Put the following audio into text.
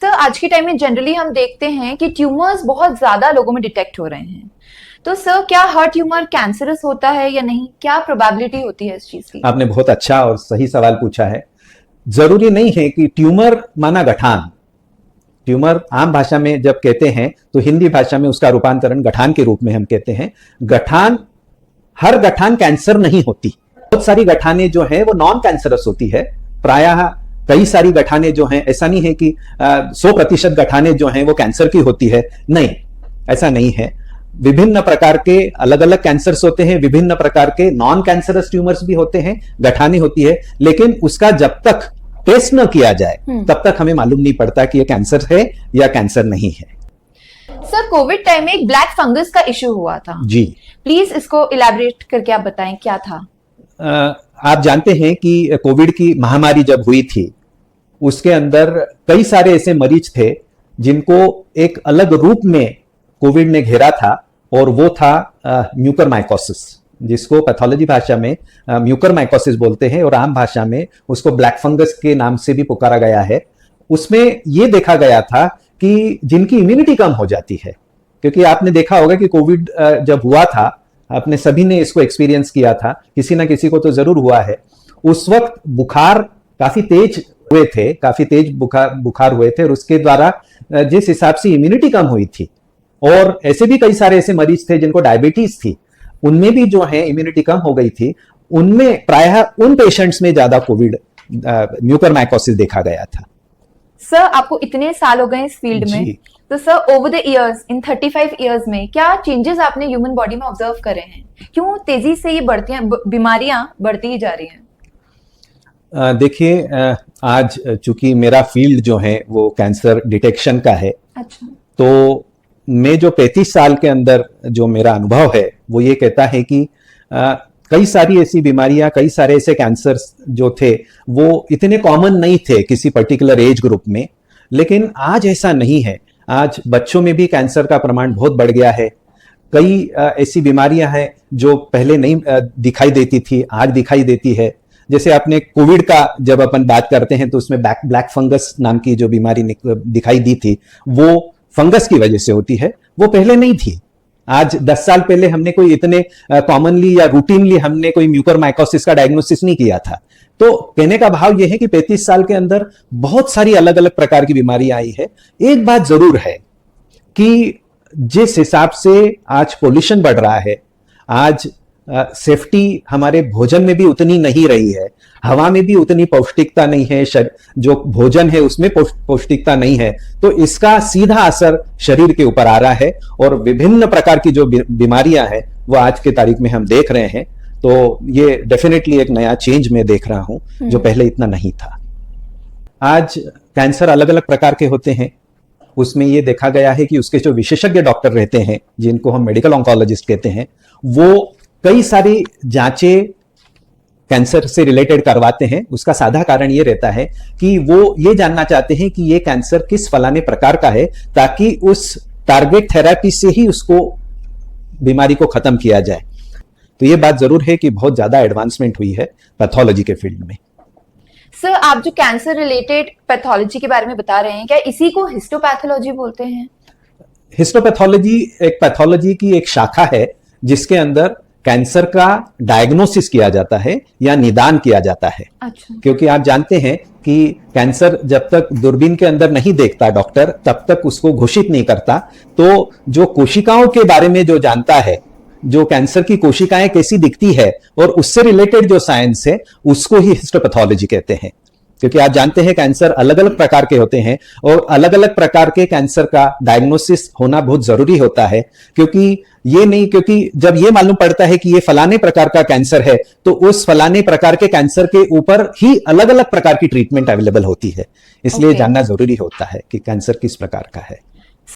तो आज के टाइम में जनरली हम देखते हैं कि ट्यूमर्स बहुत ज्यादा लोगों में डिटेक्ट हो रहे हैं। तो सर, क्या हर ट्यूमर कैंसरस होता है या नहीं? क्या प्रोबेबिलिटी होती है इस चीज की? आपने बहुत अच्छा और सही सवाल पूछा है। जरूरी नहीं है कि ट्यूमर माना गठान। ट्यूमर आम भाषा में जब कहते हैं तो हिंदी भाषा में उसका रूपांतरण गठान के रूप में हम कहते हैं। गठान, हर गठान कैंसर नहीं होती। बहुत सारी गठाने जो है वो नॉन कैंसरस होती है। प्रायः कई सारी गठाने जो हैं, ऐसा नहीं है कि 100% गठाने जो हैं वो कैंसर की होती है, नहीं, ऐसा नहीं है। विभिन्न प्रकार के अलग अलग कैंसर्स होते हैं, विभिन्न प्रकार के नॉन कैंसरस ट्यूमर्स भी होते हैं, गठाने होती है, लेकिन उसका जब तक टेस्ट न किया जाए तब तक हमें मालूम नहीं पड़ता कि यह कैंसर है या कैंसर नहीं है। सर, कोविड टाइम में एक ब्लैक फंगस का इश्यू हुआ था जी, प्लीज इसको इलैबोरेट करके आप बताएं क्या था? आप जानते हैं कि कोविड की महामारी जब हुई थी उसके अंदर कई सारे ऐसे मरीज थे जिनको एक अलग रूप में कोविड ने घेरा था, और वो था म्यूकरमाइकोसिस, जिसको पैथोलॉजी भाषा में म्यूकरमाइकोसिस बोलते हैं और आम भाषा में उसको ब्लैक फंगस के नाम से भी पुकारा गया है। उसमें ये देखा गया था कि जिनकी इम्यूनिटी कम हो जाती है, क्योंकि आपने देखा होगा कि कोविड जब हुआ था, आपने सभी ने इसको एक्सपीरियंस किया था, किसी ना किसी को तो जरूर हुआ है। उस वक्त बुखार काफी तेज हुए थे, काफी तेज बुखार हुए थे, और उसके द्वारा जिस हिसाब से इम्यूनिटी कम हुई थी, और ऐसे भी कई सारे ऐसे मरीज थे जिनको डायबिटीज थी, उनमें भी जो है इम्यूनिटी कम हो गई थी, उनमें प्रायः उन पेशेंट्स में ज्यादा कोविड म्यूकरमाइकोसिस देखा गया था। सर, आपको इतने साल हो गए इस फील्ड में, तो sir over the years, in 35 years में क्या चेंजेस आपने ह्यूमन बॉडी में ऑब्जर्व करे हैं? क्यों तेजी से ये बीमारियां बढ़ती ही जा रही हैं? देखिए, आज चूंकि मेरा फील्ड जो है वो कैंसर डिटेक्शन का है, अच्छा, तो मैं जो 35 साल के अंदर जो मेरा अनुभव है वो ये कहता है कि कई सारी ऐसी बीमारियां, कई सारे ऐसे कैंसर्स जो थे वो इतने कॉमन नहीं थे किसी पर्टिकुलर एज ग्रुप में, लेकिन आज ऐसा नहीं है। आज बच्चों में भी कैंसर का प्रमाण बहुत बढ़ गया है। कई ऐसी बीमारियां हैं जो पहले नहीं दिखाई देती थी, आज दिखाई देती है। जैसे आपने कोविड का जब अपन बात करते हैं तो उसमें ब्लैक फंगस नाम की जो बीमारी दिखाई दी थी, वो फंगस की वजह से होती है, वो पहले नहीं थी। आज 10 साल पहले हमने कोई इतने कॉमनली या रूटीनली हमने कोई म्यूकरमाइकोसिस का डायग्नोसिस नहीं किया था। तो कहने का भाव यह है कि 35 साल के अंदर बहुत सारी अलग अलग प्रकार की बीमारियां आई है। एक बात जरूर है कि जिस हिसाब से आज पोल्यूशन बढ़ रहा है, आज सेफ्टी हमारे भोजन में भी उतनी नहीं रही है, हवा में भी उतनी पौष्टिकता नहीं है, जो भोजन है उसमें पौष्टिकता नहीं है, तो इसका सीधा असर शरीर के ऊपर आ रहा है, और विभिन्न प्रकार की जो बीमारियां हैं वो आज के तारीख में हम देख रहे हैं। तो ये डेफिनेटली एक नया चेंज मैं देख रहा हूं जो पहले इतना नहीं था। आज कैंसर अलग अलग प्रकार के होते हैं। उसमें ये देखा गया है कि उसके जो विशेषज्ञ डॉक्टर रहते हैं, जिनको हम मेडिकल ऑन्कोलॉजिस्ट कहते हैं, वो कई सारी जांचें कैंसर से रिलेटेड करवाते हैं। उसका साधा कारण ये रहता है कि वो ये जानना चाहते हैं कि ये कैंसर किस फलाने प्रकार का है, ताकि उस टारगेट थेरेपी से ही उसको बीमारी को खत्म किया जाए। तो ये बात जरूर है कि बहुत ज्यादा एडवांसमेंट हुई है पैथोलॉजी के फील्ड में। सर, आप जो कैंसर रिलेटेड पैथोलॉजी के बारे में बता रहे हैं, क्या इसी को हिस्टोपैथोलॉजी बोलते हैं? हिस्टोपैथोलॉजी एक पैथोलॉजी की एक शाखा है जिसके अंदर कैंसर का डायग्नोसिस किया जाता है या निदान किया जाता है। अच्छा। क्योंकि आप जानते हैं कि कैंसर जब तक दूरबीन के अंदर नहीं देखता डॉक्टर, तब तक उसको घोषित नहीं करता। तो जो कोशिकाओं के बारे में जो जानता है, जो कैंसर की कोशिकाएं कैसी दिखती है और उससे रिलेटेड जो साइंस है, उसको ही हिस्टोपैथोलॉजी कहते हैं। क्योंकि आप जानते हैं कैंसर अलग अलग प्रकार के होते हैं, और अलग अलग प्रकार के कैंसर का डायग्नोसिस होना बहुत जरूरी होता है। क्योंकि जब ये मालूम पड़ता है कि ये फलाने प्रकार का कैंसर है, तो उस फलाने प्रकार के कैंसर के ऊपर ही अलग अलग प्रकार की ट्रीटमेंट अवेलेबल होती है। इसलिए जानना जरूरी होता है कि कैंसर किस प्रकार का है।